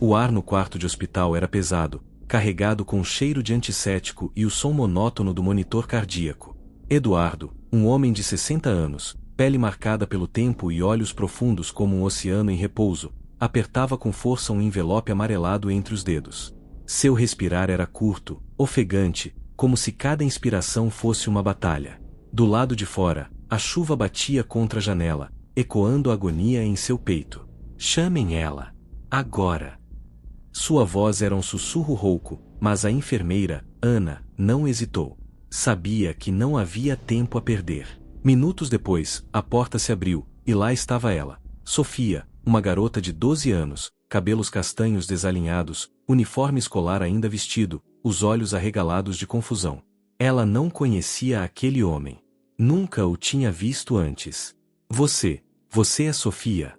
O ar no quarto de hospital era pesado, carregado com o cheiro de antisséptico e o som monótono do monitor cardíaco. Eduardo, um homem de 60 anos, pele marcada pelo tempo e olhos profundos como um oceano em repouso, apertava com força um envelope amarelado entre os dedos. Seu respirar era curto, ofegante, como se cada inspiração fosse uma batalha. Do lado de fora, a chuva batia contra a janela, ecoando a agonia em seu peito. Chamem ela. Agora. Sua voz era um sussurro rouco, mas a enfermeira, Ana, não hesitou. Sabia que não havia tempo a perder. Minutos depois, a porta se abriu, e lá estava ela. Sofia, uma garota de 12 anos, cabelos castanhos desalinhados, uniforme escolar ainda vestido, os olhos arregalados de confusão. Ela não conhecia aquele homem. Nunca o tinha visto antes. Você é Sofia?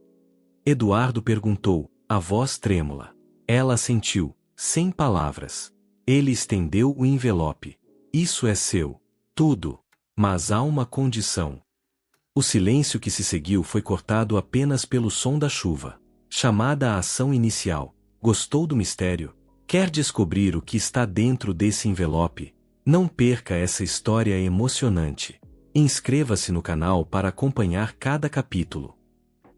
Eduardo perguntou, a voz trêmula. Ela assentiu, sem palavras. Ele estendeu o envelope. Isso é seu. Tudo. Mas há uma condição. O silêncio que se seguiu foi cortado apenas pelo som da chuva. Chamada à ação inicial. Gostou do mistério? Quer descobrir o que está dentro desse envelope? Não perca essa história emocionante. Inscreva-se no canal para acompanhar cada capítulo.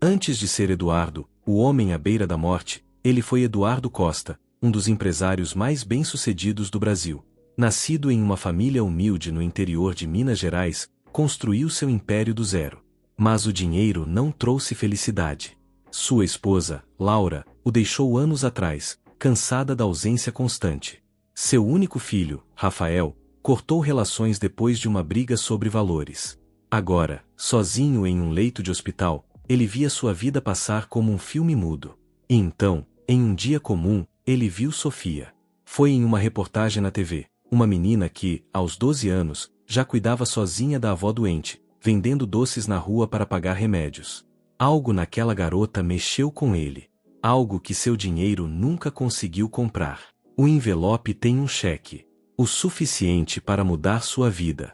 Antes de ser Eduardo, o homem à beira da morte, ele foi Eduardo Costa, um dos empresários mais bem-sucedidos do Brasil. Nascido em uma família humilde no interior de Minas Gerais, construiu seu império do zero. Mas o dinheiro não trouxe felicidade. Sua esposa, Laura, o deixou anos atrás, cansada da ausência constante. Seu único filho, Rafael, cortou relações depois de uma briga sobre valores. Agora, sozinho em um leito de hospital, ele via sua vida passar como um filme mudo. E então, em um dia comum, ele viu Sofia. Foi em uma reportagem na TV, uma menina que, aos 12 anos, já cuidava sozinha da avó doente, vendendo doces na rua para pagar remédios. Algo naquela garota mexeu com ele. Algo que seu dinheiro nunca conseguiu comprar. O envelope tem um cheque. O suficiente para mudar sua vida.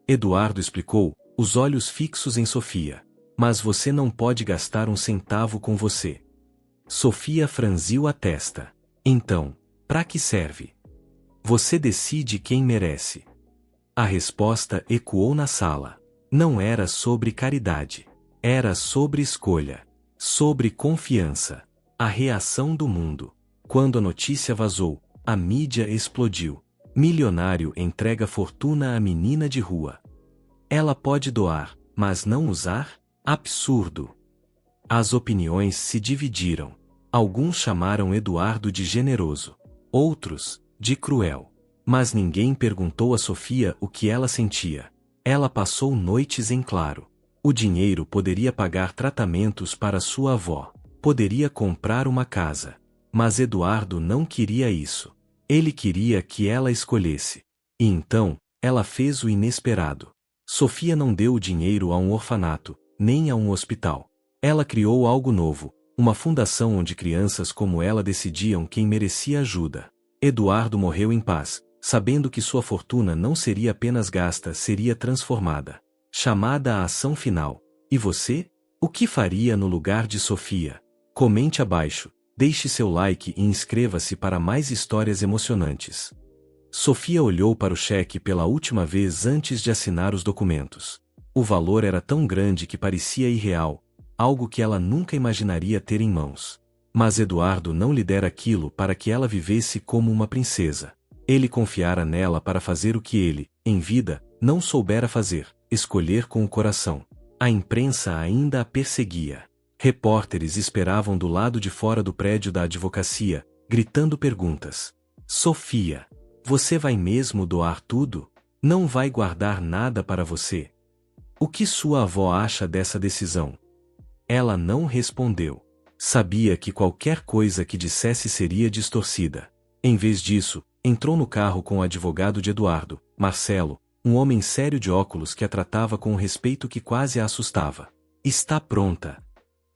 Eduardo explicou, os olhos fixos em Sofia. Mas você não pode gastar um centavo com você. Sofia franziu a testa. Então, para que serve? Você decide quem merece. A resposta ecoou na sala. Não era sobre caridade. Era sobre escolha. Sobre confiança. A reação do mundo. Quando a notícia vazou, a mídia explodiu. Milionário entrega fortuna à menina de rua. Ela pode doar, mas não usar? Absurdo. As opiniões se dividiram. Alguns chamaram Eduardo de generoso. Outros, de cruel. Mas ninguém perguntou a Sofia o que ela sentia. Ela passou noites em claro. O dinheiro poderia pagar tratamentos para sua avó. Poderia comprar uma casa. Mas Eduardo não queria isso. Ele queria que ela escolhesse. E então, ela fez o inesperado. Sofia não deu o dinheiro a um orfanato, nem a um hospital. Ela criou algo novo, uma fundação onde crianças como ela decidiam quem merecia ajuda. Eduardo morreu em paz, sabendo que sua fortuna não seria apenas gasta, seria transformada. Chamada à ação final. E você? O que faria no lugar de Sofia? Comente abaixo, deixe seu like e inscreva-se para mais histórias emocionantes. Sofia olhou para o cheque pela última vez antes de assinar os documentos. O valor era tão grande que parecia irreal, algo que ela nunca imaginaria ter em mãos. Mas Eduardo não lhe dera aquilo para que ela vivesse como uma princesa. Ele confiara nela para fazer o que ele, em vida, não soubera fazer, escolher com o coração. A imprensa ainda a perseguia. Repórteres esperavam do lado de fora do prédio da advocacia, gritando perguntas. Sofia, você vai mesmo doar tudo? Não vai guardar nada para você? O que sua avó acha dessa decisão? Ela não respondeu. Sabia que qualquer coisa que dissesse seria distorcida. Em vez disso, entrou no carro com o advogado de Eduardo, Marcelo, um homem sério de óculos que a tratava com um respeito que quase a assustava. Está pronta?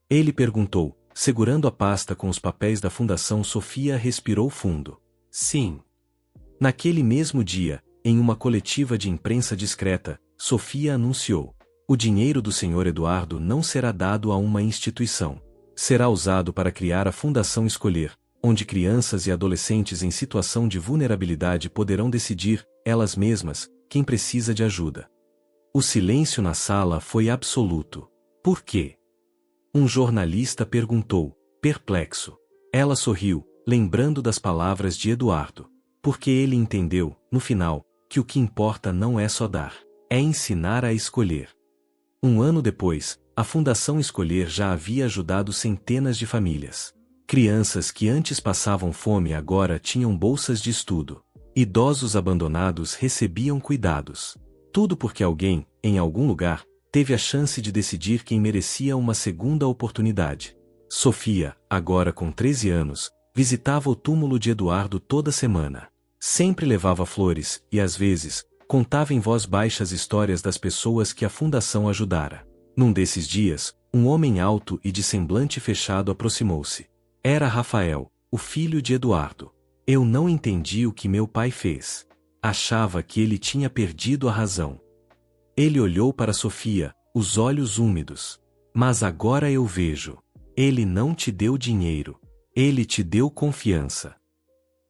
Ele perguntou, segurando a pasta com os papéis da fundação. Sofia respirou fundo. Sim. Naquele mesmo dia, em uma coletiva de imprensa discreta, Sofia anunciou: o dinheiro do Sr. Eduardo não será dado a uma instituição. Será usado para criar a Fundação Escolher, onde crianças e adolescentes em situação de vulnerabilidade poderão decidir, elas mesmas, quem precisa de ajuda. O silêncio na sala foi absoluto. Por quê? Um jornalista perguntou, perplexo. Ela sorriu, lembrando das palavras de Eduardo. Porque ele entendeu, no final, que o que importa não é só dar, é ensinar a escolher. Um ano depois, a Fundação Escolher já havia ajudado centenas de famílias. Crianças que antes passavam fome agora tinham bolsas de estudo. Idosos abandonados recebiam cuidados. Tudo porque alguém, em algum lugar, teve a chance de decidir quem merecia uma segunda oportunidade. Sofia, agora com 13 anos, visitava o túmulo de Eduardo toda semana. Sempre levava flores e, às vezes, contava em voz baixa as histórias das pessoas que a fundação ajudara. Num desses dias, um homem alto e de semblante fechado aproximou-se. Era Rafael, o filho de Eduardo. Eu não entendi o que meu pai fez. Achava que ele tinha perdido a razão. Ele olhou para Sofia, os olhos úmidos. Mas agora eu vejo. Ele não te deu dinheiro. Ele te deu confiança.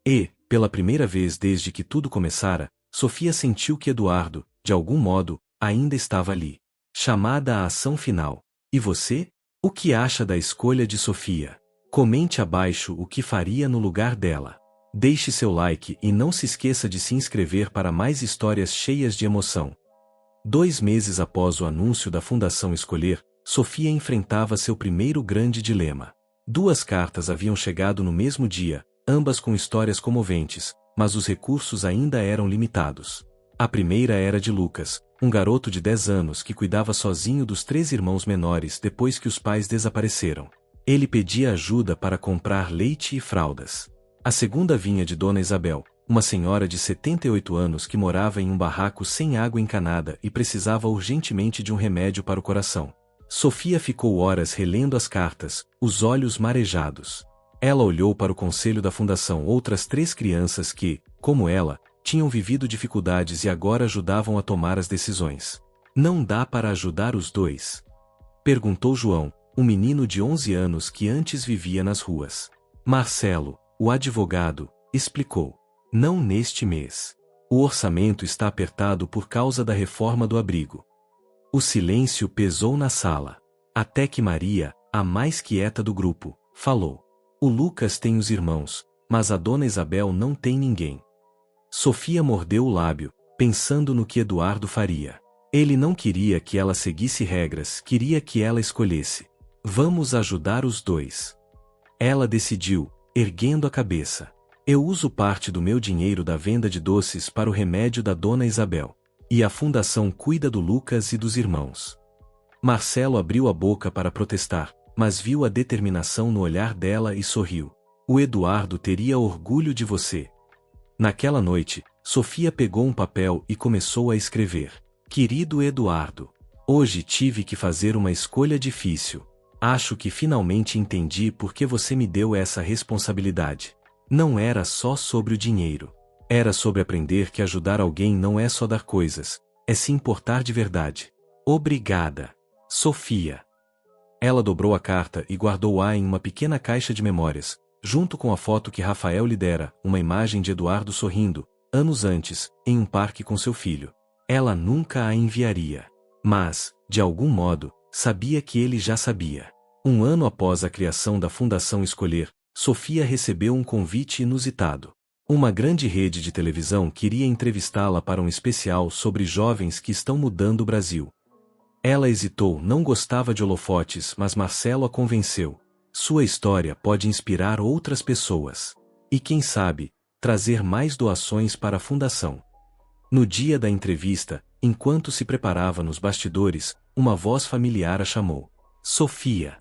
E, pela primeira vez desde que tudo começara, Sofia sentiu que Eduardo, de algum modo, ainda estava ali. Chamada à ação final. E você? O que acha da escolha de Sofia? Comente abaixo o que faria no lugar dela. Deixe seu like e não se esqueça de se inscrever para mais histórias cheias de emoção. 2 meses após o anúncio da Fundação Escolher, Sofia enfrentava seu primeiro grande dilema. 2 cartas haviam chegado no mesmo dia, ambas com histórias comoventes, mas os recursos ainda eram limitados. A primeira era de Lucas, um garoto de 10 anos que cuidava sozinho dos 3 irmãos menores depois que os pais desapareceram. Ele pedia ajuda para comprar leite e fraldas. A segunda vinha de Dona Isabel, uma senhora de 78 anos que morava em um barraco sem água encanada e precisava urgentemente de um remédio para o coração. Sofia ficou horas relendo as cartas, os olhos marejados. Ela olhou para o conselho da fundação, outras 3 crianças que, como ela, tinham vivido dificuldades e agora ajudavam a tomar as decisões. Não dá para ajudar os 2? Perguntou João, um menino de 11 anos que antes vivia nas ruas. Marcelo, o advogado, explicou. Não neste mês. O orçamento está apertado por causa da reforma do abrigo. O silêncio pesou na sala. Até que Maria, a mais quieta do grupo, falou. O Lucas tem os irmãos, mas a Dona Isabel não tem ninguém. Sofia mordeu o lábio, pensando no que Eduardo faria. Ele não queria que ela seguisse regras, queria que ela escolhesse. Vamos ajudar os 2. Ela decidiu, erguendo a cabeça. Eu uso parte do meu dinheiro da venda de doces para o remédio da Dona Isabel. E a fundação cuida do Lucas e dos irmãos. Marcelo abriu a boca para protestar, mas viu a determinação no olhar dela e sorriu. O Eduardo teria orgulho de você. Naquela noite, Sofia pegou um papel e começou a escrever. Querido Eduardo, hoje tive que fazer uma escolha difícil. Acho que finalmente entendi por que você me deu essa responsabilidade. Não era só sobre o dinheiro. Era sobre aprender que ajudar alguém não é só dar coisas, é se importar de verdade. Obrigada, Sofia. Ela dobrou a carta e guardou-a em uma pequena caixa de memórias, junto com a foto que Rafael lhe dera, uma imagem de Eduardo sorrindo, anos antes, em um parque com seu filho. Ela nunca a enviaria. Mas, de algum modo, sabia que ele já sabia. 1 ano após a criação da Fundação Escolher, Sofia recebeu um convite inusitado. Uma grande rede de televisão queria entrevistá-la para um especial sobre jovens que estão mudando o Brasil. Ela hesitou, não gostava de holofotes, mas Marcelo a convenceu. Sua história pode inspirar outras pessoas. E quem sabe, trazer mais doações para a fundação. No dia da entrevista, enquanto se preparava nos bastidores, uma voz familiar a chamou. Sofia.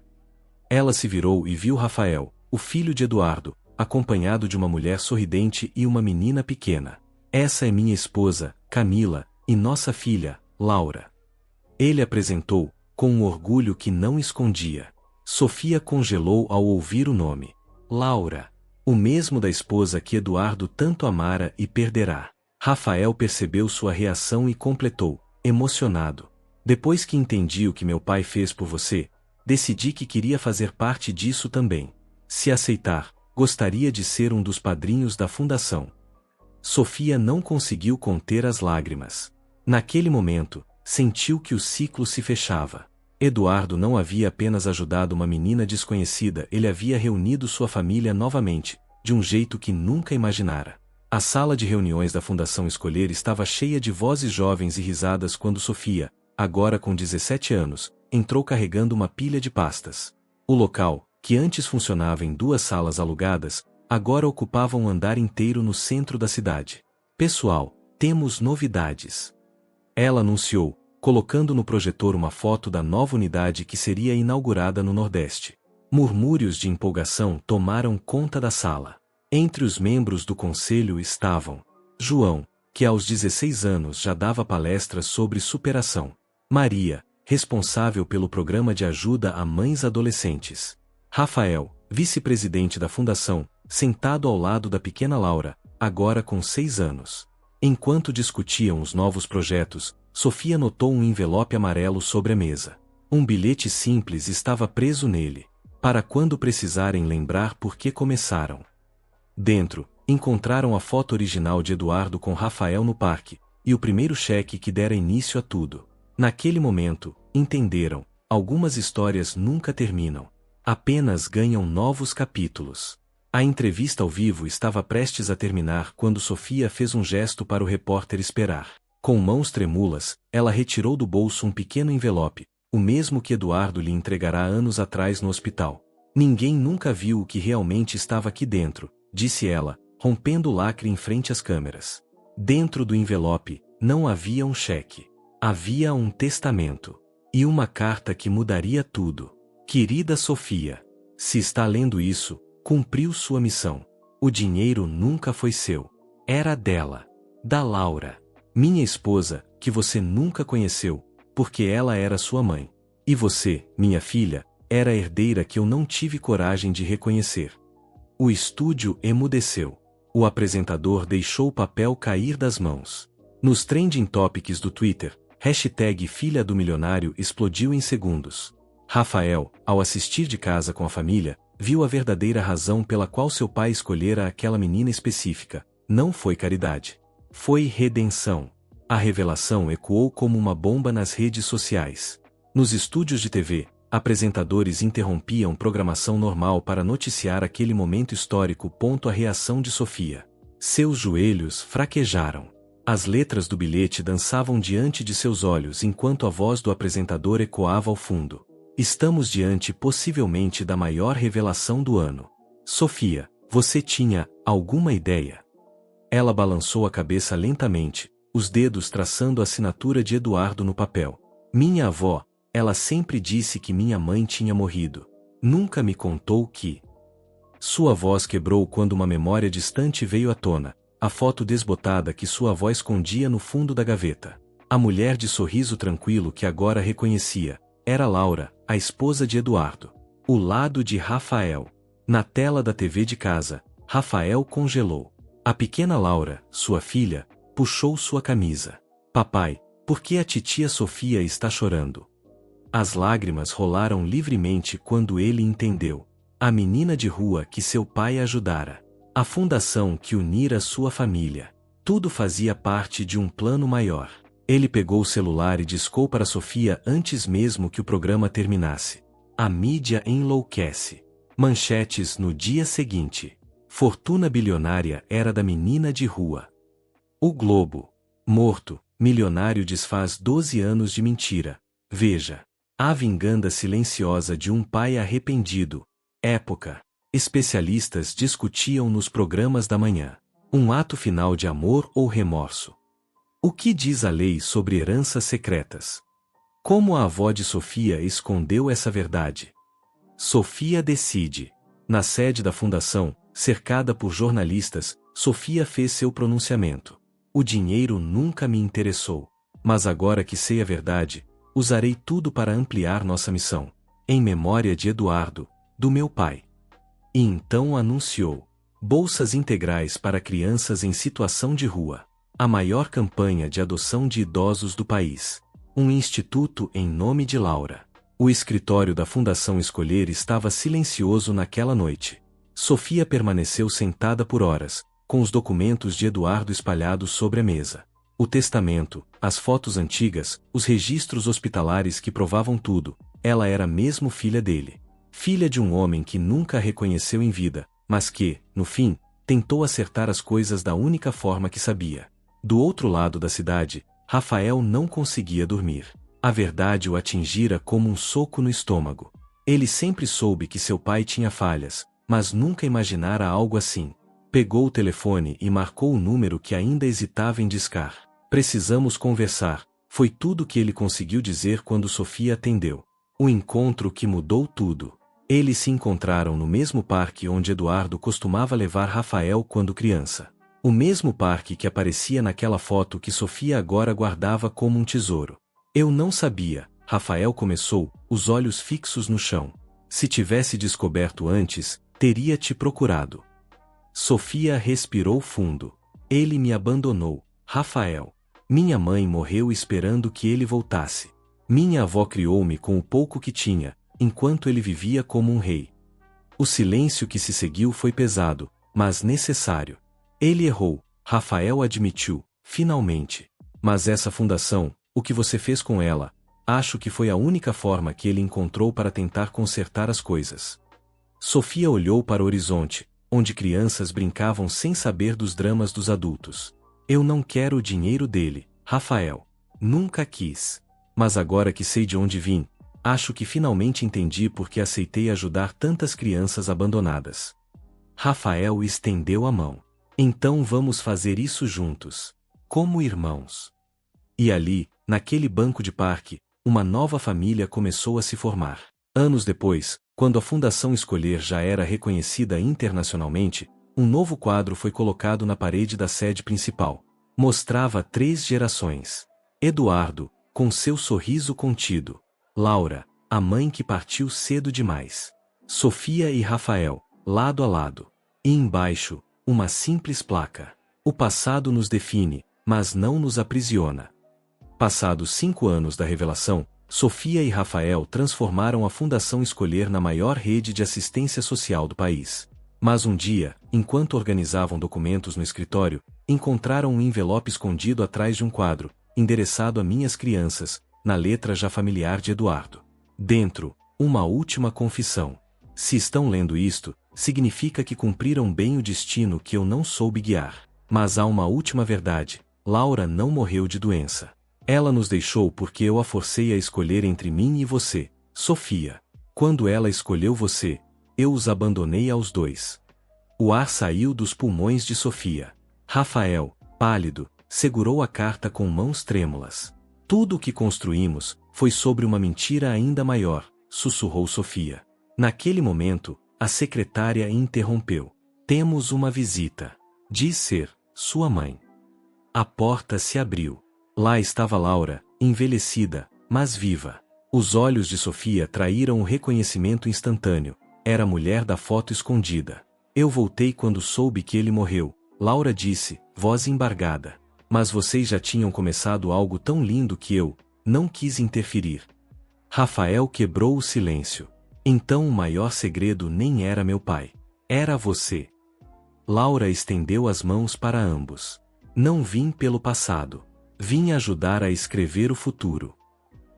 Ela se virou e viu Rafael, o filho de Eduardo, acompanhado de uma mulher sorridente e uma menina pequena. Essa é minha esposa, Camila, e nossa filha, Laura. Ele apresentou, com um orgulho que não escondia. Sofia congelou ao ouvir o nome. Laura. O mesmo da esposa que Eduardo tanto amara e perderá. Rafael percebeu sua reação e completou, emocionado. Depois que entendi o que meu pai fez por você, decidi que queria fazer parte disso também. Se aceitar, Gostaria de ser um dos padrinhos da fundação. Sofia não conseguiu conter as lágrimas. Naquele momento, sentiu que o ciclo se fechava. Eduardo não havia apenas ajudado uma menina desconhecida, ele havia reunido sua família novamente, de um jeito que nunca imaginara. A sala de reuniões da Fundação Escolher estava cheia de vozes jovens e risadas quando Sofia, agora com 17 anos, entrou carregando uma pilha de pastas. O local, que antes funcionava em 2 salas alugadas, agora ocupava um andar inteiro no centro da cidade. Pessoal, temos novidades. Ela anunciou, colocando no projetor uma foto da nova unidade que seria inaugurada no Nordeste. Murmúrios de empolgação tomaram conta da sala. Entre os membros do conselho estavam João, que aos 16 anos já dava palestras sobre superação. Maria, responsável pelo programa de ajuda a mães adolescentes. Rafael, vice-presidente da fundação, sentado ao lado da pequena Laura, agora com 6 anos. Enquanto discutiam os novos projetos, Sofia notou um envelope amarelo sobre a mesa. Um bilhete simples estava preso nele, para quando precisarem lembrar por que começaram. Dentro, encontraram a foto original de Eduardo com Rafael no parque, e o primeiro cheque que dera início a tudo. Naquele momento, entenderam, algumas histórias nunca terminam. Apenas ganham novos capítulos. A entrevista ao vivo estava prestes a terminar quando Sofia fez um gesto para o repórter esperar. Com mãos trêmulas, ela retirou do bolso um pequeno envelope, o mesmo que Eduardo lhe entregará anos atrás no hospital. Ninguém nunca viu o que realmente estava aqui dentro, disse ela, rompendo o lacre em frente às câmeras. Dentro do envelope, não havia um cheque. Havia um testamento. E uma carta que mudaria tudo. Querida Sofia, se está lendo isso, cumpriu sua missão. O dinheiro nunca foi seu. Era dela. Da Laura. Minha esposa, que você nunca conheceu, porque ela era sua mãe. E você, minha filha, era a herdeira que eu não tive coragem de reconhecer. O estúdio emudeceu. O apresentador deixou o papel cair das mãos. Nos trending topics do Twitter, hashtag Filha do Milionário explodiu em segundos. Rafael, ao assistir de casa com a família, viu a verdadeira razão pela qual seu pai escolhera aquela menina específica. Não foi caridade. Foi redenção. A revelação ecoou como uma bomba nas redes sociais. Nos estúdios de TV, apresentadores interrompiam programação normal para noticiar aquele momento histórico. A reação de Sofia. Seus joelhos fraquejaram. As letras do bilhete dançavam diante de seus olhos enquanto a voz do apresentador ecoava ao fundo. Estamos diante possivelmente da maior revelação do ano. Sofia, você tinha alguma ideia? Ela balançou a cabeça lentamente, os dedos traçando a assinatura de Eduardo no papel. Minha avó, ela sempre disse que minha mãe tinha morrido. Nunca me contou que... Sua voz quebrou quando uma memória distante veio à tona, a foto desbotada que sua avó escondia no fundo da gaveta. A mulher de sorriso tranquilo que agora reconhecia, era Laura, a esposa de Eduardo. O lado de Rafael. Na tela da TV de casa, Rafael congelou. A pequena Laura, sua filha, puxou sua camisa. Papai, por que a titia Sofia está chorando? As lágrimas rolaram livremente quando ele entendeu. A menina de rua que seu pai ajudara. A fundação que unira sua família. Tudo fazia parte de um plano maior. Ele pegou o celular e discou para Sofia antes mesmo que o programa terminasse. A mídia enlouquece. Manchetes no dia seguinte. Fortuna bilionária era da menina de rua. O Globo. Morto, milionário desfaz 12 anos de mentira. Veja. A vingança silenciosa de um pai arrependido. Época. Especialistas discutiam nos programas da manhã. Um ato final de amor ou remorso? O que diz a lei sobre heranças secretas? Como a avó de Sofia escondeu essa verdade? Sofia decide. Na sede da fundação, cercada por jornalistas, Sofia fez seu pronunciamento. O dinheiro nunca me interessou. Mas agora que sei a verdade, usarei tudo para ampliar nossa missão. Em memória de Eduardo, do meu pai. E então anunciou. Bolsas integrais para crianças em situação de rua. A maior campanha de adoção de idosos do país. Um instituto em nome de Laura. O escritório da Fundação Escolher estava silencioso naquela noite. Sofia permaneceu sentada por horas, com os documentos de Eduardo espalhados sobre a mesa. O testamento, as fotos antigas, os registros hospitalares que provavam tudo. Ela era mesmo filha dele. Filha de um homem que nunca a reconheceu em vida, mas que, no fim, tentou acertar as coisas da única forma que sabia. Do outro lado da cidade, Rafael não conseguia dormir. A verdade o atingira como um soco no estômago. Ele sempre soube que seu pai tinha falhas, mas nunca imaginara algo assim. Pegou o telefone e marcou o número que ainda hesitava em discar. Precisamos conversar, foi tudo que ele conseguiu dizer quando Sofia atendeu. O encontro que mudou tudo. Eles se encontraram no mesmo parque onde Eduardo costumava levar Rafael quando criança. O mesmo parque que aparecia naquela foto que Sofia agora guardava como um tesouro. Eu não sabia, Rafael começou, os olhos fixos no chão. Se tivesse descoberto antes, teria te procurado. Sofia respirou fundo. Ele me abandonou, Rafael. Minha mãe morreu esperando que ele voltasse. Minha avó criou-me com o pouco que tinha, enquanto ele vivia como um rei. O silêncio que se seguiu foi pesado, mas necessário. Ele errou, Rafael admitiu, finalmente. Mas essa fundação, o que você fez com ela, acho que foi a única forma que ele encontrou para tentar consertar as coisas. Sofia olhou para o horizonte, onde crianças brincavam sem saber dos dramas dos adultos. Eu não quero o dinheiro dele, Rafael. Nunca quis. Mas agora que sei de onde vim, acho que finalmente entendi por que aceitei ajudar tantas crianças abandonadas. Rafael estendeu a mão. Então vamos fazer isso juntos. Como irmãos. E ali, naquele banco de parque, uma nova família começou a se formar. Anos depois, quando a Fundação Escolher já era reconhecida internacionalmente, um novo quadro foi colocado na parede da sede principal. Mostrava 3 gerações. Eduardo, com seu sorriso contido. Laura, a mãe que partiu cedo demais. Sofia e Rafael, lado a lado. E embaixo, uma simples placa. O passado nos define, mas não nos aprisiona. Passados 5 anos da revelação, Sofia e Rafael transformaram a Fundação Escolher na maior rede de assistência social do país. Mas um dia, enquanto organizavam documentos no escritório, encontraram um envelope escondido atrás de um quadro, endereçado a minhas crianças, na letra já familiar de Eduardo. Dentro, uma última confissão. Se estão lendo isto, significa que cumpriram bem o destino que eu não soube guiar. Mas há uma última verdade: Laura não morreu de doença. Ela nos deixou porque eu a forcei a escolher entre mim e você, Sofia. Quando ela escolheu você, eu os abandonei aos 2. O ar saiu dos pulmões de Sofia. Rafael, pálido, segurou a carta com mãos trêmulas. Tudo o que construímos foi sobre uma mentira ainda maior, sussurrou Sofia. Naquele momento, a secretária interrompeu. Temos uma visita. Diz ser sua mãe. A porta se abriu. Lá estava Laura, envelhecida, mas viva. Os olhos de Sofia traíram o reconhecimento instantâneo. Era a mulher da foto escondida. Eu voltei quando soube que ele morreu, Laura disse, voz embargada. Mas vocês já tinham começado algo tão lindo que eu não quis interferir. Rafael quebrou o silêncio. Então o maior segredo nem era meu pai. Era você. Laura estendeu as mãos para ambos. Não vim pelo passado. Vim ajudar a escrever o futuro.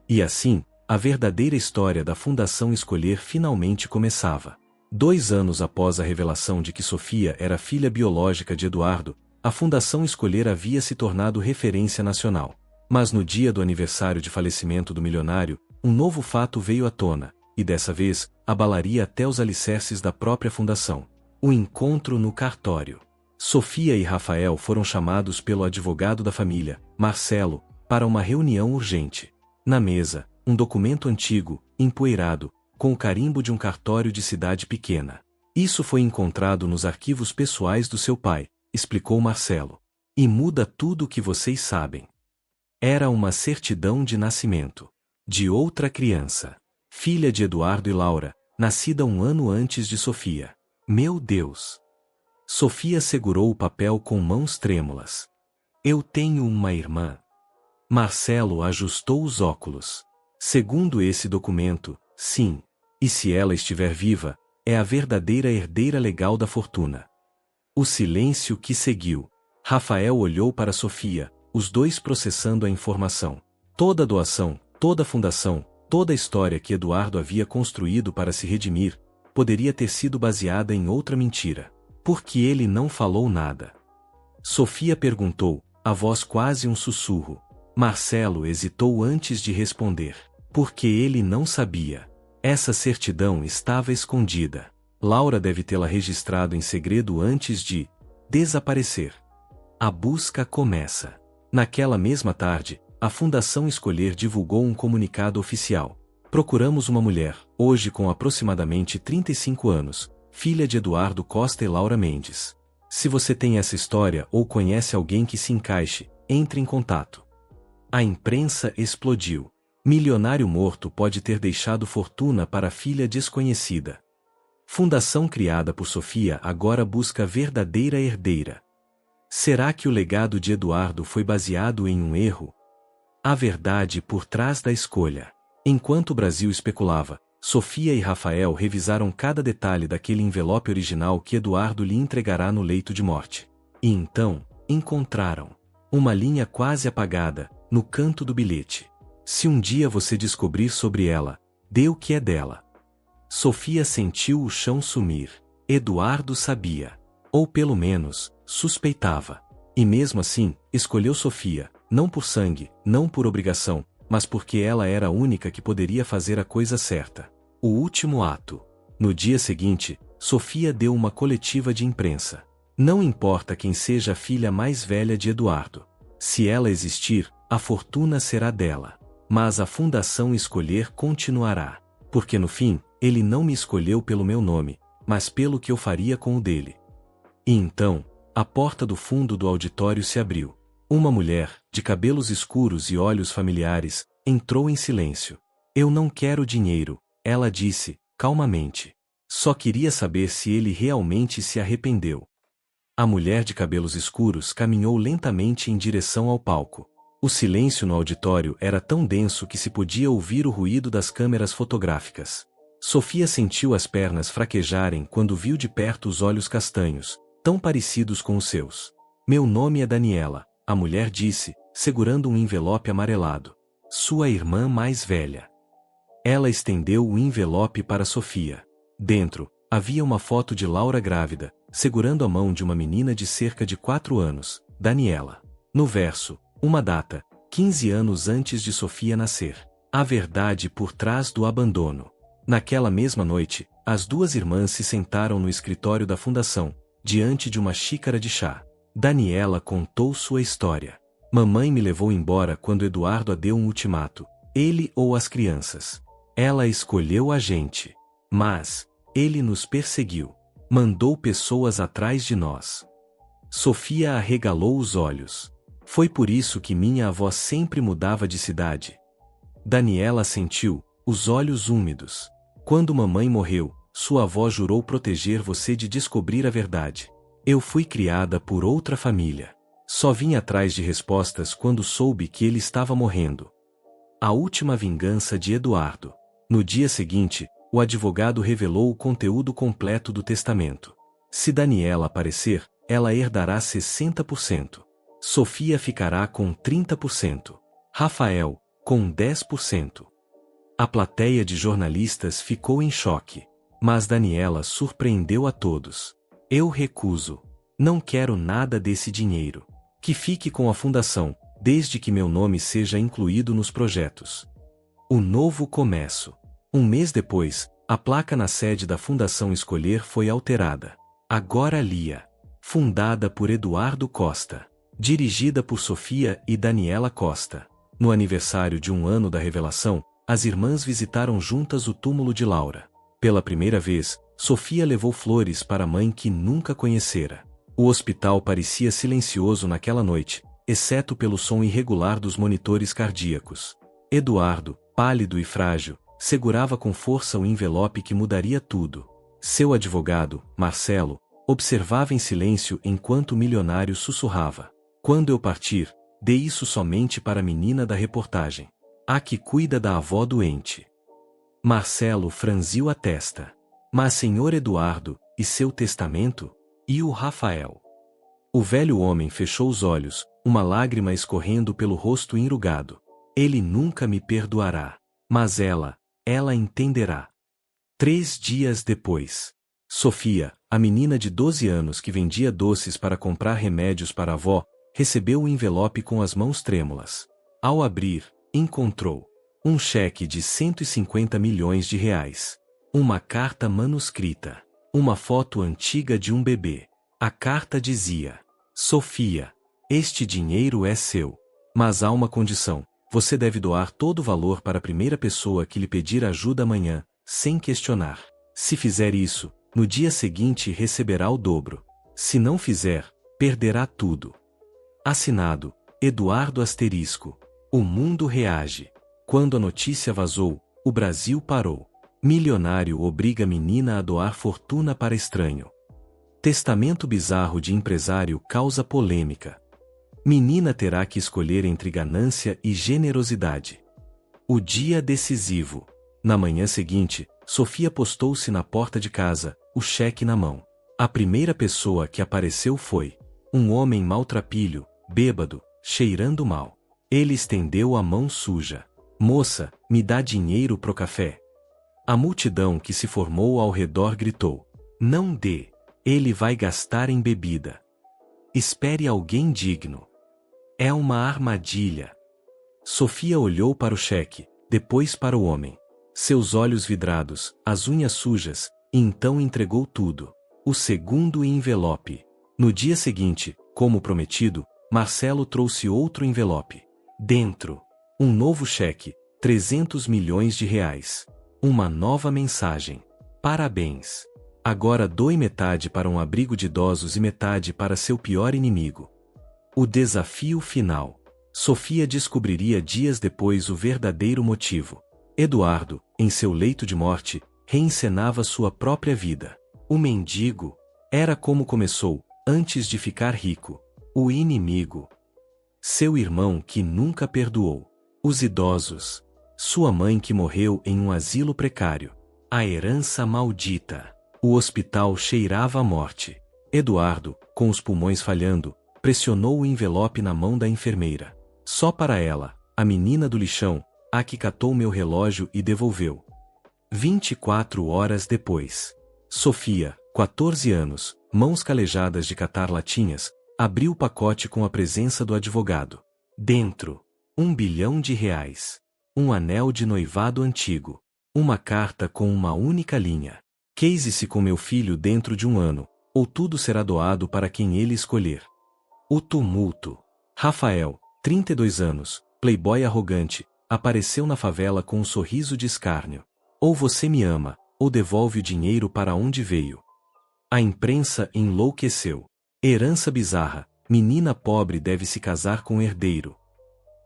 E assim, a verdadeira história da Fundação Escolher finalmente começava. 2 anos após a revelação de que Sofia era filha biológica de Eduardo, a Fundação Escolher havia se tornado referência nacional. Mas no dia do aniversário de falecimento do milionário, um novo fato veio à tona, e dessa vez, abalaria até os alicerces da própria fundação. O encontro no cartório. Sofia e Rafael foram chamados pelo advogado da família, Marcelo, para uma reunião urgente. Na mesa, um documento antigo, empoeirado, com o carimbo de um cartório de cidade pequena. Isso foi encontrado nos arquivos pessoais do seu pai, explicou Marcelo. E muda tudo o que vocês sabem. Era uma certidão de nascimento. De outra criança. Filha de Eduardo e Laura, nascida 1 ano antes de Sofia. Meu Deus! Sofia segurou o papel com mãos trêmulas. Eu tenho uma irmã. Marcelo ajustou os óculos. Segundo esse documento, sim. E se ela estiver viva, é a verdadeira herdeira legal da fortuna. O silêncio que seguiu. Rafael olhou para Sofia, os dois processando a informação. Toda a doação, toda a fundação, toda a história que Eduardo havia construído para se redimir, poderia ter sido baseada em outra mentira. Por que ele não falou nada? Sofia perguntou, a voz quase um sussurro. Marcelo hesitou antes de responder. Porque ele não sabia. Essa certidão estava escondida. Laura deve tê-la registrado em segredo antes de desaparecer. A busca começa. Naquela mesma tarde, a Fundação Escolher divulgou um comunicado oficial. Procuramos uma mulher, hoje com aproximadamente 35 anos, filha de Eduardo Costa e Laura Mendes. Se você tem essa história ou conhece alguém que se encaixe, entre em contato. A imprensa explodiu. Milionário morto pode ter deixado fortuna para a filha desconhecida. Fundação criada por Sofia agora busca verdadeira herdeira. Será que o legado de Eduardo foi baseado em um erro? A verdade por trás da escolha. Enquanto o Brasil especulava, Sofia e Rafael revisaram cada detalhe daquele envelope original que Eduardo lhe entregará no leito de morte. E então, encontraram uma linha quase apagada, no canto do bilhete. Se um dia você descobrir sobre ela, dê o que é dela. Sofia sentiu o chão sumir. Eduardo sabia. Ou pelo menos, suspeitava. E mesmo assim, escolheu Sofia, não por sangue, não por obrigação, mas porque ela era a única que poderia fazer a coisa certa. O último ato. No dia seguinte, Sofia deu uma coletiva de imprensa. Não importa quem seja a filha mais velha de Eduardo. Se ela existir, a fortuna será dela. Mas a Fundação Escolher continuará. Porque no fim, ele não me escolheu pelo meu nome, mas pelo que eu faria com o dele. E então, a porta do fundo do auditório se abriu. Uma mulher, de cabelos escuros e olhos familiares, entrou em silêncio. Eu não quero dinheiro, ela disse, calmamente. Só queria saber se ele realmente se arrependeu. A mulher de cabelos escuros caminhou lentamente em direção ao palco. O silêncio no auditório era tão denso que se podia ouvir o ruído das câmeras fotográficas. Sofia sentiu as pernas fraquejarem quando viu de perto os olhos castanhos, tão parecidos com os seus. Meu nome é Daniela, a mulher disse, segurando um envelope amarelado. Sua irmã mais velha. Ela estendeu o envelope para Sofia. Dentro, havia uma foto de Laura grávida, segurando a mão de uma menina de cerca de 4 anos, Daniela. No verso, uma data, 15 anos antes de Sofia nascer. A verdade por trás do abandono. Naquela mesma noite, as duas irmãs se sentaram no escritório da fundação, diante de uma xícara de chá. Daniela contou sua história. Mamãe me levou embora quando Eduardo a deu um ultimato. Ele ou as crianças. Ela escolheu a gente. Mas, ele nos perseguiu. Mandou pessoas atrás de nós. Sofia arregalou os olhos. Foi por isso que minha avó sempre mudava de cidade. Daniela sentiu, os olhos úmidos. Quando mamãe morreu, sua avó jurou proteger você de descobrir a verdade. Eu fui criada por outra família. Só vim atrás de respostas quando soube que ele estava morrendo. A última vingança de Eduardo. No dia seguinte, o advogado revelou o conteúdo completo do testamento. Se Daniela aparecer, ela herdará 60%. Sofia ficará com 30%. Rafael, com 10%. A plateia de jornalistas ficou em choque. Mas Daniela surpreendeu a todos. Eu recuso. Não quero nada desse dinheiro. Que fique com a fundação, desde que meu nome seja incluído nos projetos. O novo começo. Um mês depois, a placa na sede da Fundação Escolher foi alterada. Agora Lia. Fundada por Eduardo Costa. Dirigida por Sofia e Daniela Costa. No aniversário de 1 ano da revelação, as irmãs visitaram juntas o túmulo de Laura. Pela primeira vez, Sofia levou flores para a mãe que nunca conhecera. O hospital parecia silencioso naquela noite, exceto pelo som irregular dos monitores cardíacos. Eduardo, pálido e frágil, segurava com força o envelope que mudaria tudo. Seu advogado, Marcelo, observava em silêncio enquanto o milionário sussurrava. Quando eu partir, dê isso somente para a menina da reportagem. A que cuida da avó doente. Marcelo franziu a testa. Mas senhor Eduardo, e seu testamento? E o Rafael? O velho homem fechou os olhos, uma lágrima escorrendo pelo rosto enrugado. Ele nunca me perdoará. Mas ela entenderá. 3 dias depois. Sofia, a menina de 12 anos que vendia doces para comprar remédios para a avó, recebeu o envelope com as mãos trêmulas. Ao abrir, encontrou um cheque de 150 milhões de reais. Uma carta manuscrita. Uma foto antiga de um bebê. A carta dizia: Sofia, este dinheiro é seu. Mas há uma condição. Você deve doar todo o valor para a primeira pessoa que lhe pedir ajuda amanhã, sem questionar. Se fizer isso, no dia seguinte receberá o dobro. Se não fizer, perderá tudo. Assinado, Eduardo Asterisco. O mundo reage. Quando a notícia vazou, o Brasil parou. Milionário obriga menina a doar fortuna para estranho. Testamento bizarro de empresário causa polêmica. Menina terá que escolher entre ganância e generosidade. O dia decisivo. Na manhã seguinte, Sofia postou-se na porta de casa, o cheque na mão. A primeira pessoa que apareceu foi um homem maltrapilho, bêbado, cheirando mal. Ele estendeu a mão suja. Moça, me dá dinheiro pro café. A multidão que se formou ao redor gritou: não dê, ele vai gastar em bebida. Espere alguém digno. É uma armadilha. Sofia olhou para o cheque, depois para o homem. Seus olhos vidrados, as unhas sujas, e então entregou tudo. O segundo envelope. No dia seguinte, como prometido, Marcelo trouxe outro envelope. Dentro, um novo cheque, 300 milhões de reais. Uma nova mensagem. Parabéns. Agora doe metade para um abrigo de idosos e metade para seu pior inimigo. O desafio final. Sofia descobriria dias depois o verdadeiro motivo. Eduardo, em seu leito de morte, reencenava sua própria vida. O mendigo era como começou, antes de ficar rico. O inimigo. Seu irmão que nunca perdoou. Os idosos. Sua mãe que morreu em um asilo precário. A herança maldita. O hospital cheirava a morte. Eduardo, com os pulmões falhando, pressionou o envelope na mão da enfermeira. Só para ela, a menina do lixão, a que catou meu relógio e devolveu. 24 horas depois. Sofia, 14 anos, mãos calejadas de catar latinhas, abriu o pacote com a presença do advogado. Dentro, 1 bilhão de reais. Um anel de noivado antigo. Uma carta com uma única linha. Case-se com meu filho dentro de 1 ano, ou tudo será doado para quem ele escolher. O tumulto. Rafael, 32 anos, playboy arrogante, apareceu na favela com um sorriso de escárnio. Ou você me ama, ou devolve o dinheiro para onde veio. A imprensa enlouqueceu. Herança bizarra, menina pobre deve se casar com herdeiro.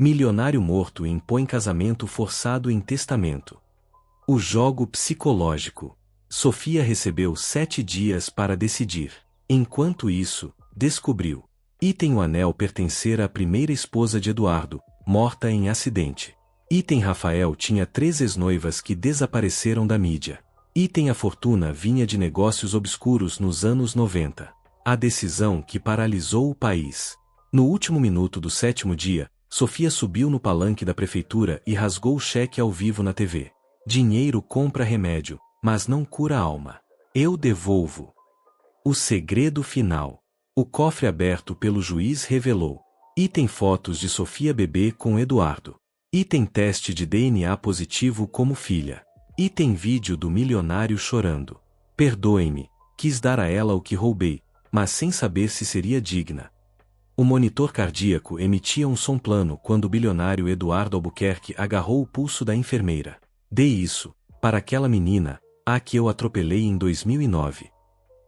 Milionário morto impõe casamento forçado em testamento. O jogo psicológico. Sofia recebeu 7 dias para decidir. Enquanto isso, descobriu. Item: o anel pertencera à primeira esposa de Eduardo, morta em acidente. Item: Rafael tinha 3 ex-noivas que desapareceram da mídia. Item: a fortuna vinha de negócios obscuros nos anos 90. A decisão que paralisou o país. No último minuto do 7º dia, Sofia subiu no palanque da prefeitura e rasgou o cheque ao vivo na TV. Dinheiro compra remédio, mas não cura a alma. Eu devolvo. O segredo final. O cofre aberto pelo juiz revelou. Item: fotos de Sofia bebê com Eduardo. Item: teste de DNA positivo como filha. Item: vídeo do milionário chorando. Perdoe-me, quis dar a ela o que roubei, mas sem saber se seria digna. O monitor cardíaco emitia um som plano quando o bilionário Eduardo Albuquerque agarrou o pulso da enfermeira. Dê isso, para aquela menina, a que eu atropelei em 2009.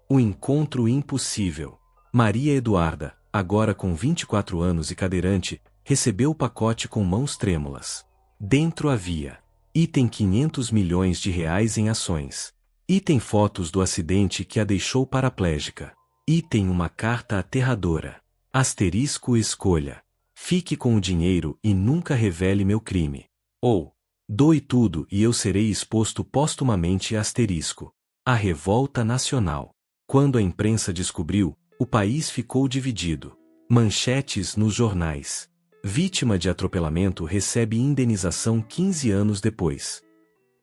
O encontro impossível. Maria Eduarda, agora com 24 anos e cadeirante, recebeu o pacote com mãos trêmulas. Dentro havia: item: 500 milhões de reais em ações. Item: fotos do acidente que a deixou paraplégica. Item: uma carta aterradora. Asterisco: escolha. Fique com o dinheiro e nunca revele meu crime. Ou doe tudo e eu serei exposto póstumamente. Asterisco. A revolta nacional. Quando a imprensa descobriu, o país ficou dividido. Manchetes nos jornais. Vítima de atropelamento recebe indenização 15 anos depois.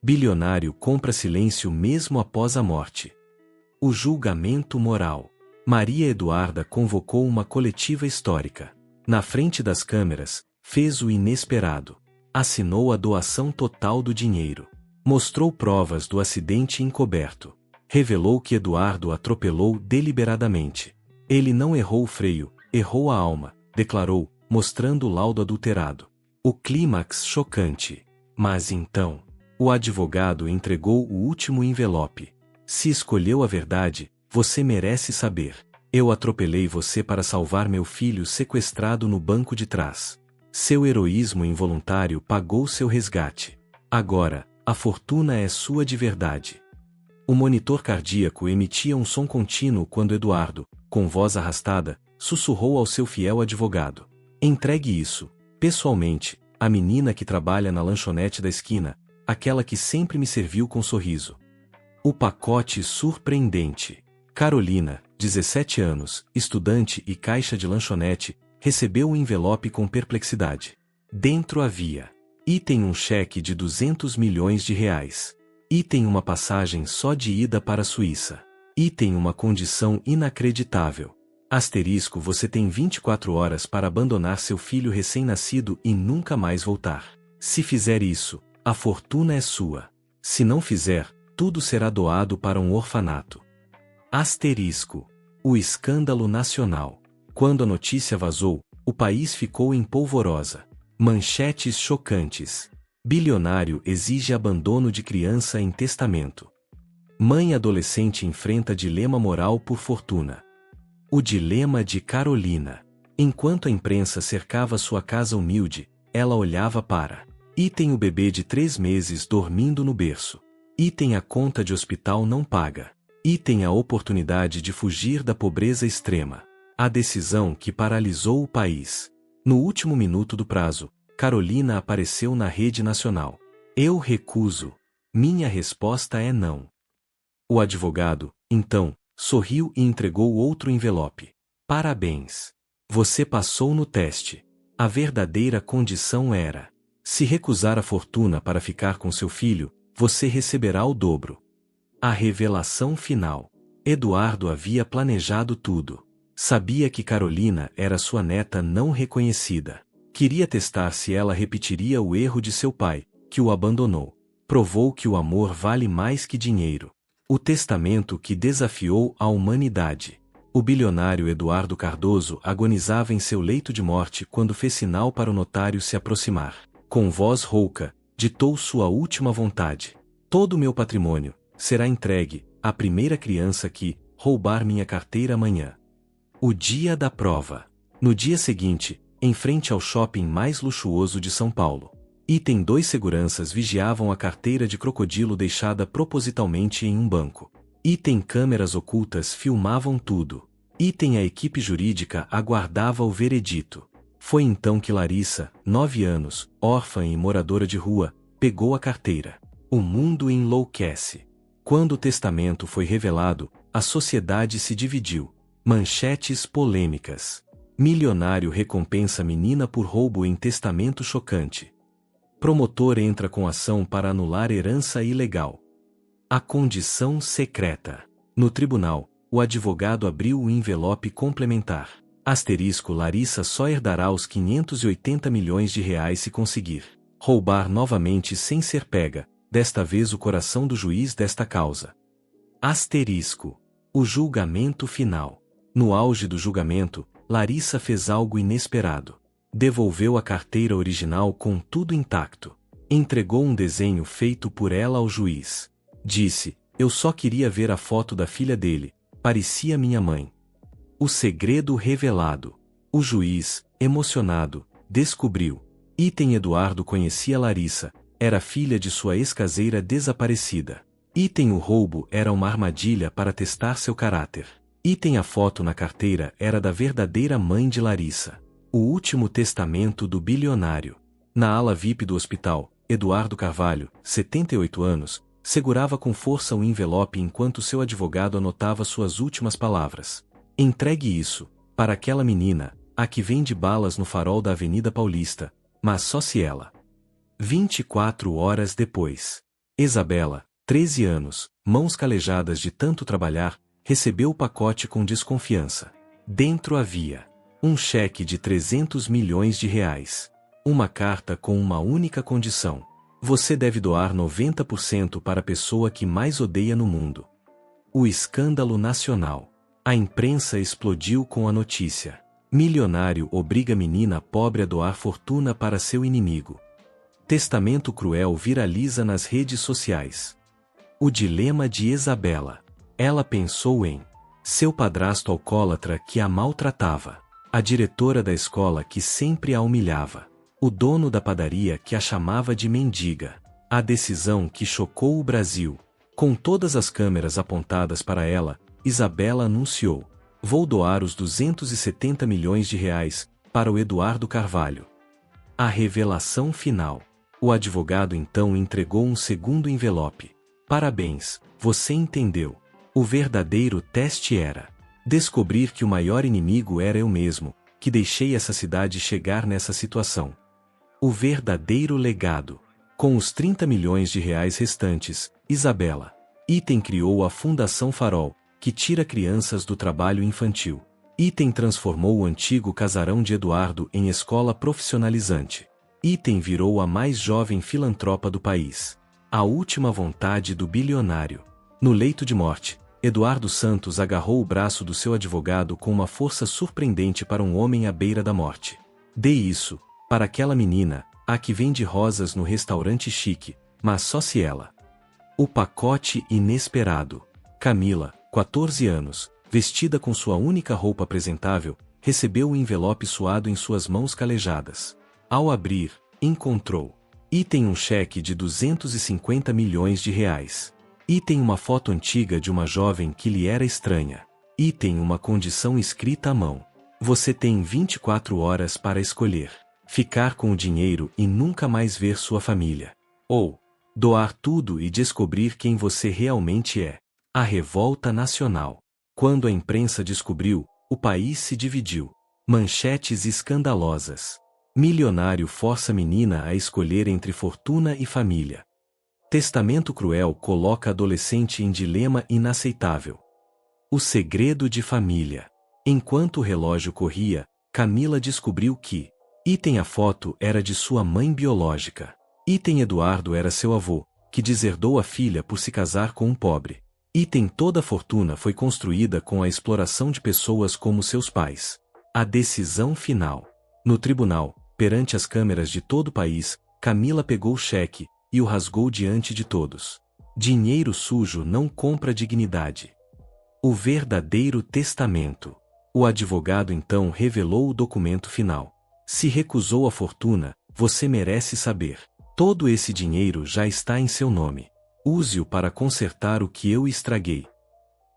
Bilionário compra silêncio mesmo após a morte. O julgamento moral. Maria Eduarda convocou uma coletiva histórica. Na frente das câmeras, fez o inesperado. Assinou a doação total do dinheiro. Mostrou provas do acidente encoberto. Revelou que Eduardo atropelou deliberadamente. Ele não errou o freio, errou a alma, declarou, mostrando o laudo adulterado. O clímax chocante. Mas então, o advogado entregou o último envelope. Se escolheu a verdade, você merece saber. Eu atropelei você para salvar meu filho sequestrado no banco de trás. Seu heroísmo involuntário pagou seu resgate. Agora, a fortuna é sua de verdade. O monitor cardíaco emitia um som contínuo quando Eduardo, com voz arrastada, sussurrou ao seu fiel advogado. Entregue isso, pessoalmente, à menina que trabalha na lanchonete da esquina, aquela que sempre me serviu com sorriso. O pacote surpreendente. Carolina, 17 anos, estudante e caixa de lanchonete, recebeu um envelope com perplexidade. Dentro havia: item um cheque de 200 milhões de reais. Item uma passagem só de ida para a Suíça. Item uma condição inacreditável. Asterisco você tem 24 horas para abandonar seu filho recém-nascido e nunca mais voltar. Se fizer isso, a fortuna é sua. Se não fizer, tudo será doado para um orfanato. Asterisco. O escândalo nacional. Quando a notícia vazou, o país ficou em polvorosa. Manchetes chocantes. Bilionário exige abandono de criança em testamento. Mãe adolescente enfrenta dilema moral por fortuna. O dilema de Carolina. Enquanto a imprensa cercava sua casa humilde, ela olhava para: item o bebê de 3 meses dormindo no berço. Item a conta de hospital não paga. Item a oportunidade de fugir da pobreza extrema. A decisão que paralisou o país. No último minuto do prazo, Carolina apareceu na rede nacional. Eu recuso. Minha resposta é não. O advogado, então, sorriu e entregou outro envelope. Parabéns. Você passou no teste. A verdadeira condição era: se recusar a fortuna para ficar com seu filho, você receberá o dobro. A revelação final. Eduardo havia planejado tudo. Sabia que Carolina era sua neta não reconhecida. Queria testar se ela repetiria o erro de seu pai, que o abandonou. Provou que o amor vale mais que dinheiro. O testamento que desafiou a humanidade. O bilionário Eduardo Cardoso agonizava em seu leito de morte quando fez sinal para o notário se aproximar. Com voz rouca, ditou sua última vontade. Todo o meu patrimônio será entregue à primeira criança que roubar minha carteira amanhã. O dia da prova. No dia seguinte, em frente ao shopping mais luxuoso de São Paulo. Item 2 seguranças vigiavam a carteira de crocodilo deixada propositalmente em um banco. Item câmeras ocultas filmavam tudo. Item a equipe jurídica aguardava o veredito. Foi então que Larissa, 9 anos, órfã e moradora de rua, pegou a carteira. O mundo enlouquece. Quando o testamento foi revelado, a sociedade se dividiu. Manchetes polêmicas. Milionário recompensa menina por roubo em testamento chocante. Promotor entra com ação para anular herança ilegal. A condição secreta. No tribunal, o advogado abriu o envelope complementar. Asterisco Larissa só herdará os 580 milhões de reais se conseguir roubar novamente sem ser pega, desta vez o coração do juiz desta causa. Asterisco. O julgamento final. No auge do julgamento, Larissa fez algo inesperado. Devolveu a carteira original com tudo intacto. Entregou um desenho feito por ela ao juiz. Disse: eu só queria ver a foto da filha dele, parecia minha mãe. O segredo revelado. O juiz, emocionado, descobriu. Item Eduardo conhecia Larissa, era filha de sua ex-caseira desaparecida. Item o roubo era uma armadilha para testar seu caráter. Item a foto na carteira era da verdadeira mãe de Larissa. O último testamento do bilionário. Na ala VIP do hospital, Eduardo Carvalho, 78 anos, segurava com força o envelope enquanto seu advogado anotava suas últimas palavras. Entregue isso, para aquela menina, a que vende balas no farol da Avenida Paulista, mas só se ela. 24 horas depois. Isabela, 13 anos, mãos calejadas de tanto trabalhar, recebeu o pacote com desconfiança. Dentro havia um cheque de 300 milhões de reais. Uma carta com uma única condição. Você deve doar 90% para a pessoa que mais odeia no mundo. O escândalo nacional. A imprensa explodiu com a notícia. Milionário obriga menina pobre a doar fortuna para seu inimigo. Testamento cruel viraliza nas redes sociais. O dilema de Isabela. Ela pensou em seu padrasto alcoólatra que a maltratava, a diretora da escola que sempre a humilhava, o dono da padaria que a chamava de mendiga. A decisão que chocou o Brasil. Com todas as câmeras apontadas para ela, Isabela anunciou: vou doar os 270 milhões de reais para o Eduardo Carvalho. A revelação final. O advogado então entregou um segundo envelope. Parabéns, você entendeu. O verdadeiro teste era descobrir que o maior inimigo era eu mesmo, que deixei essa cidade chegar nessa situação. O verdadeiro legado. Com os 30 milhões de reais restantes, Isabela Item criou a Fundação Farol, que tira crianças do trabalho infantil. Item transformou o antigo casarão de Eduardo em escola profissionalizante. Item virou a mais jovem filantropa do país. A última vontade do bilionário. No leito de morte, Eduardo Santos agarrou o braço do seu advogado com uma força surpreendente para um homem à beira da morte. Dê isso, para aquela menina, a que vende rosas no restaurante chique, mas só se ela. O pacote inesperado. Camila, 14 anos, vestida com sua única roupa apresentável, recebeu o envelope suado em suas mãos calejadas. Ao abrir, encontrou. Item um cheque de 250 milhões de reais. Item uma foto antiga de uma jovem que lhe era estranha. Item uma condição escrita à mão. Você tem 24 horas para escolher. Ficar com o dinheiro e nunca mais ver sua família. Ou doar tudo e descobrir quem você realmente é. A revolta nacional. Quando a imprensa descobriu, o país se dividiu. Manchetes escandalosas. Milionário força menina a escolher entre fortuna e família. Testamento cruel coloca adolescente em dilema inaceitável. O segredo de família. Enquanto o relógio corria, Camila descobriu que item a foto era de sua mãe biológica. Item Eduardo era seu avô, que deserdou a filha por se casar com um pobre. Item toda a fortuna foi construída com a exploração de pessoas como seus pais. A decisão final. No tribunal, perante as câmeras de todo o país, Camila pegou o cheque e o rasgou diante de todos. Dinheiro sujo não compra dignidade. O verdadeiro testamento. O advogado então revelou o documento final. Se recusou a fortuna, você merece saber. Todo esse dinheiro já está em seu nome. Use-o para consertar o que eu estraguei.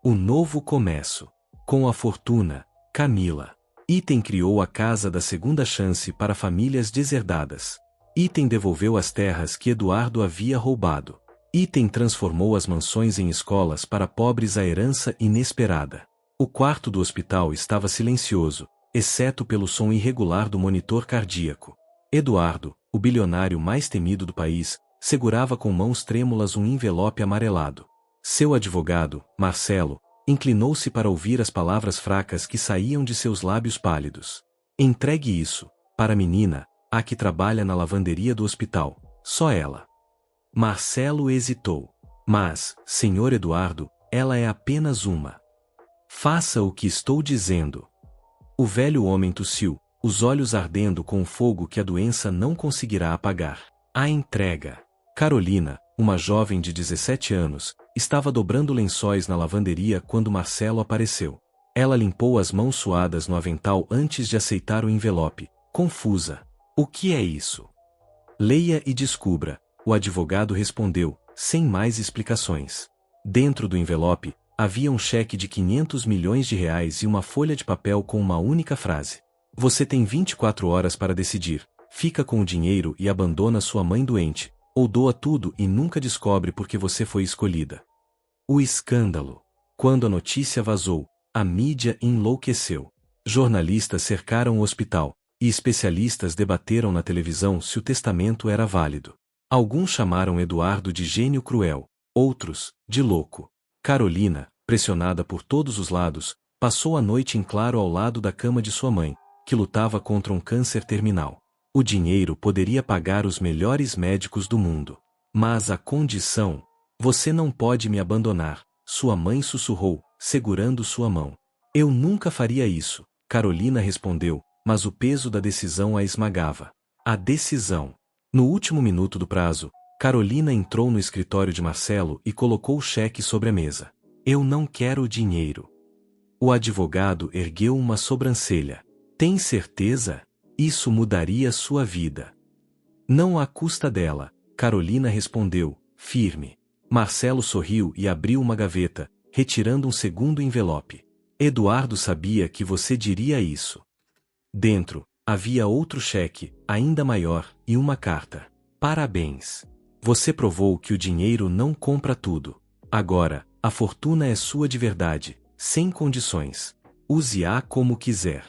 O novo começo. Com a fortuna, Camila. Item criou a Casa da Segunda Chance para famílias deserdadas. Item devolveu as terras que Eduardo havia roubado. Item transformou as mansões em escolas para pobres a herança inesperada. O quarto do hospital estava silencioso, exceto pelo som irregular do monitor cardíaco. Eduardo, o bilionário mais temido do país, segurava com mãos trêmulas um envelope amarelado. Seu advogado, Marcelo, inclinou-se para ouvir as palavras fracas que saíam de seus lábios pálidos. Entregue isso, para a menina, a que trabalha na lavanderia do hospital, só ela. Marcelo hesitou. Mas, senhor Eduardo, ela é apenas uma. Faça o que estou dizendo. O velho homem tossiu, os olhos ardendo com o fogo que a doença não conseguirá apagar. A entrega. Carolina, uma jovem de 17 anos, estava dobrando lençóis na lavanderia quando Marcelo apareceu. Ela limpou as mãos suadas no avental antes de aceitar o envelope, confusa. O que é isso? Leia e descubra, o advogado respondeu, sem mais explicações. Dentro do envelope, havia um cheque de 500 milhões de reais e uma folha de papel com uma única frase. Você tem 24 horas para decidir, fica com o dinheiro e abandona sua mãe doente, ou doa tudo e nunca descobre por que você foi escolhida. O escândalo. Quando a notícia vazou, a mídia enlouqueceu. Jornalistas cercaram o hospital, e especialistas debateram na televisão se o testamento era válido. Alguns chamaram Eduardo de gênio cruel, outros, de louco. Carolina, pressionada por todos os lados, passou a noite em claro ao lado da cama de sua mãe, que lutava contra um câncer terminal. O dinheiro poderia pagar os melhores médicos do mundo. Mas a condição... Você não pode me abandonar, sua mãe sussurrou, segurando sua mão. Eu nunca faria isso, Carolina respondeu, mas o peso da decisão a esmagava. A decisão. No último minuto do prazo, Carolina entrou no escritório de Marcelo e colocou o cheque sobre a mesa. Eu não quero o dinheiro. O advogado ergueu uma sobrancelha. Tem certeza? Isso mudaria sua vida. Não à custa dela, Carolina respondeu, firme. Marcelo sorriu e abriu uma gaveta, retirando um segundo envelope. Eduardo sabia que você diria isso. Dentro, havia outro cheque, ainda maior, e uma carta. Parabéns. Você provou que o dinheiro não compra tudo. Agora, a fortuna é sua de verdade, sem condições. Use-a como quiser.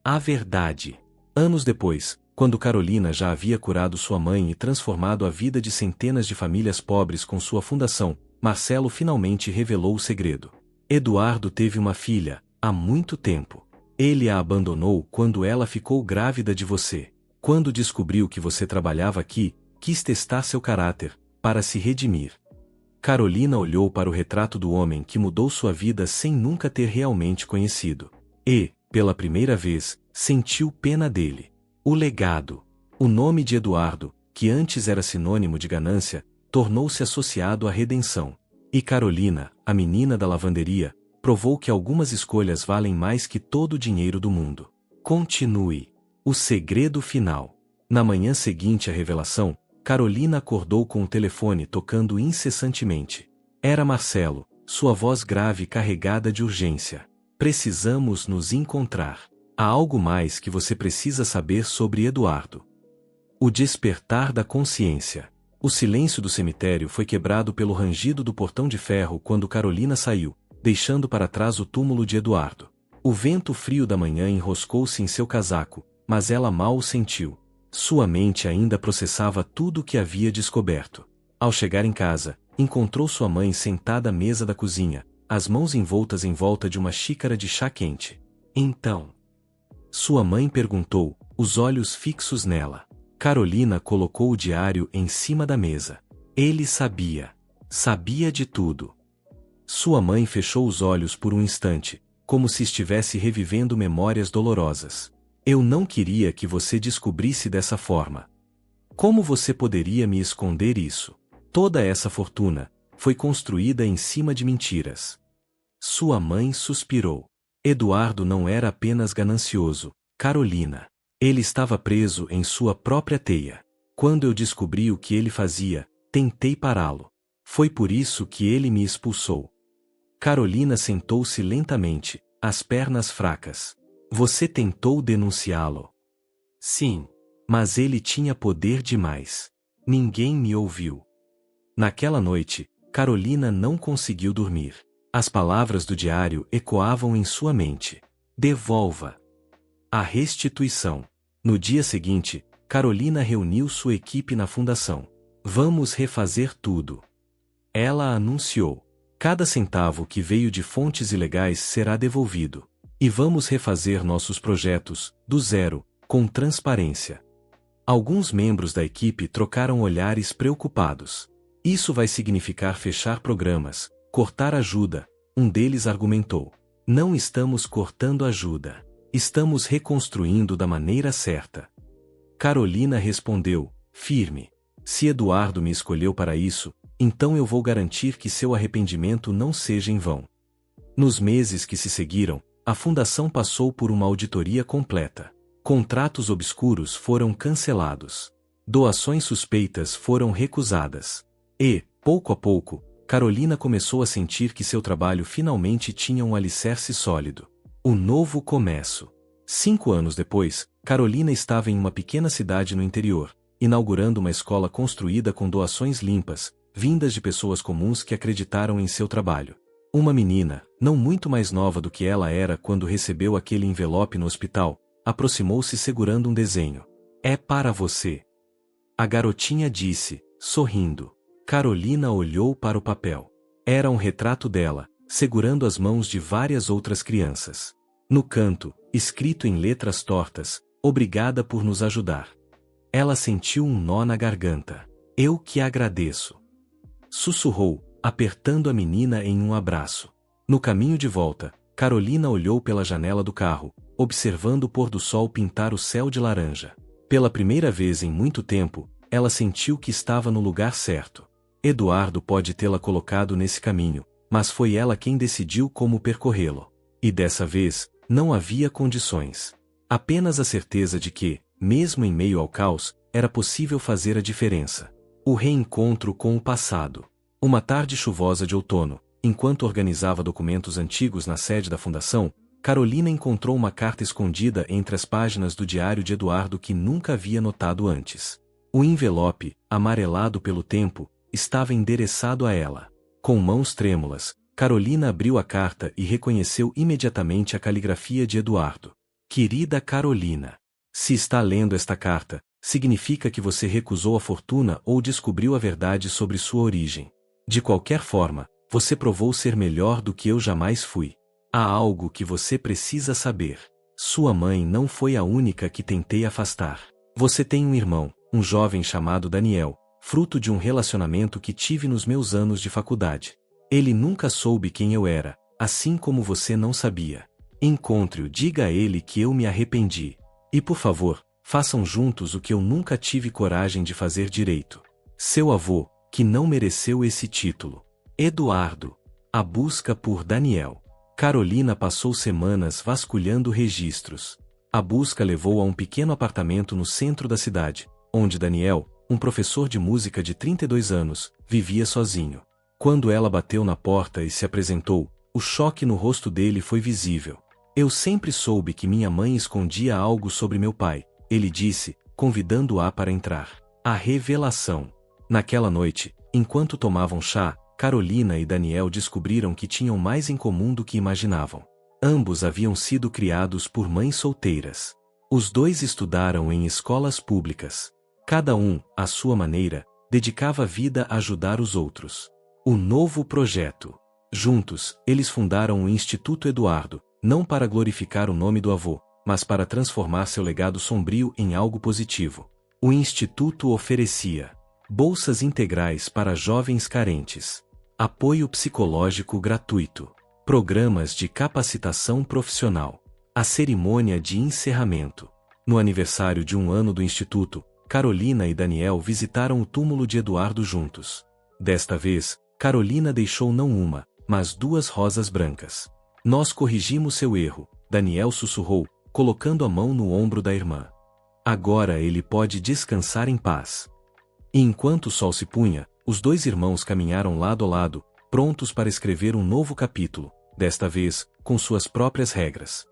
A verdade. Anos depois, quando Carolina já havia curado sua mãe e transformado a vida de centenas de famílias pobres com sua fundação, Marcelo finalmente revelou o segredo. Eduardo teve uma filha, há muito tempo. Ele a abandonou quando ela ficou grávida de você. Quando descobriu que você trabalhava aqui, quis testar seu caráter, para se redimir. Carolina olhou para o retrato do homem que mudou sua vida sem nunca ter realmente conhecido. E, pela primeira vez, sentiu pena dele. O legado. O nome de Eduardo, que antes era sinônimo de ganância, tornou-se associado à redenção. E Carolina, a menina da lavanderia, provou que algumas escolhas valem mais que todo o dinheiro do mundo. Continue. O segredo final. Na manhã seguinte à revelação, Carolina acordou com o telefone tocando incessantemente. Era Marcelo, sua voz grave carregada de urgência. Precisamos nos encontrar. Há algo mais que você precisa saber sobre Eduardo. O despertar da consciência. O silêncio do cemitério foi quebrado pelo rangido do portão de ferro quando Carolina saiu, deixando para trás o túmulo de Eduardo. O vento frio da manhã enroscou-se em seu casaco, mas ela mal o sentiu. Sua mente ainda processava tudo o que havia descoberto. Ao chegar em casa, encontrou sua mãe sentada à mesa da cozinha, as mãos envoltas em volta de uma xícara de chá quente. Então... Sua mãe perguntou, os olhos fixos nela. Carolina colocou o diário em cima da mesa. Ele sabia. Sabia de tudo. Sua mãe fechou os olhos por um instante, como se estivesse revivendo memórias dolorosas. Eu não queria que você descobrisse dessa forma. Como você poderia me esconder isso? Toda essa fortuna foi construída em cima de mentiras. Sua mãe suspirou. Eduardo não era apenas ganancioso, Carolina. Ele estava preso em sua própria teia. Quando eu descobri o que ele fazia, tentei pará-lo. Foi por isso que ele me expulsou. Carolina sentou-se lentamente, as pernas fracas. Você tentou denunciá-lo? Sim, mas ele tinha poder demais. Ninguém me ouviu. Naquela noite, Carolina não conseguiu dormir. As palavras do diário ecoavam em sua mente. Devolva. A restituição. No dia seguinte, Carolina reuniu sua equipe na fundação. Vamos refazer tudo. Ela anunciou. Cada centavo que veio de fontes ilegais será devolvido. E vamos refazer nossos projetos, do zero, com transparência. Alguns membros da equipe trocaram olhares preocupados. Isso vai significar fechar programas, cortar ajuda, um deles argumentou. Não estamos cortando ajuda. Estamos reconstruindo da maneira certa. Carolina respondeu, firme. Se Eduardo me escolheu para isso, então eu vou garantir que seu arrependimento não seja em vão. Nos meses que se seguiram, a fundação passou por uma auditoria completa. Contratos obscuros foram cancelados. Doações suspeitas foram recusadas. E, pouco a pouco, Carolina começou a sentir que seu trabalho finalmente tinha um alicerce sólido. O novo começo. 5 anos depois, Carolina estava em uma pequena cidade no interior, inaugurando uma escola construída com doações limpas, vindas de pessoas comuns que acreditaram em seu trabalho. Uma menina, não muito mais nova do que ela era quando recebeu aquele envelope no hospital, aproximou-se segurando um desenho. É para você. A garotinha disse, sorrindo. Carolina olhou para o papel. Era um retrato dela, segurando as mãos de várias outras crianças. No canto, escrito em letras tortas, obrigada por nos ajudar. Ela sentiu um nó na garganta. Eu que agradeço. Sussurrou, apertando a menina em um abraço. No caminho de volta, Carolina olhou pela janela do carro, observando o pôr do sol pintar o céu de laranja. Pela primeira vez em muito tempo, ela sentiu que estava no lugar certo. Eduardo pode tê-la colocado nesse caminho, mas foi ela quem decidiu como percorrê-lo. E dessa vez, não havia condições. Apenas a certeza de que, mesmo em meio ao caos, era possível fazer a diferença. O reencontro com o passado. Uma tarde chuvosa de outono, enquanto organizava documentos antigos na sede da fundação, Carolina encontrou uma carta escondida entre as páginas do diário de Eduardo que nunca havia notado antes. O envelope, amarelado pelo tempo, estava endereçado a ela. Com mãos trêmulas, Carolina abriu a carta e reconheceu imediatamente a caligrafia de Eduardo. Querida Carolina, se está lendo esta carta, significa que você recusou a fortuna ou descobriu a verdade sobre sua origem. De qualquer forma, você provou ser melhor do que eu jamais fui. Há algo que você precisa saber. Sua mãe não foi a única que tentei afastar. Você tem um irmão, um jovem chamado Daniel, fruto de um relacionamento que tive nos meus anos de faculdade. Ele nunca soube quem eu era, assim como você não sabia. Encontre-o, diga a ele que eu me arrependi. E por favor, façam juntos o que eu nunca tive coragem de fazer direito. Seu avô, que não mereceu esse título. Eduardo. A busca por Daniel. Carolina passou semanas vasculhando registros. A busca levou a um pequeno apartamento no centro da cidade, onde Daniel, um professor de música de 32 anos, vivia sozinho. Quando ela bateu na porta e se apresentou, o choque no rosto dele foi visível. Eu sempre soube que minha mãe escondia algo sobre meu pai, ele disse, convidando-a para entrar. A revelação. Naquela noite, enquanto tomavam chá, Carolina e Daniel descobriram que tinham mais em comum do que imaginavam. Ambos haviam sido criados por mães solteiras. Os dois estudaram em escolas públicas. Cada um, à sua maneira, dedicava a vida a ajudar os outros. O novo projeto. Juntos, eles fundaram o Instituto Eduardo, não para glorificar o nome do avô, mas para transformar seu legado sombrio em algo positivo. O Instituto oferecia bolsas integrais para jovens carentes, apoio psicológico gratuito, programas de capacitação profissional. A cerimônia de encerramento. No aniversário de 1 ano do Instituto, Carolina e Daniel visitaram o túmulo de Eduardo juntos. Desta vez, Carolina deixou não uma, mas 2 rosas brancas. Nós corrigimos seu erro, Daniel sussurrou, colocando a mão no ombro da irmã. Agora ele pode descansar em paz. E enquanto o sol se punha, os 2 irmãos caminharam lado a lado, prontos para escrever um novo capítulo, desta vez, com suas próprias regras.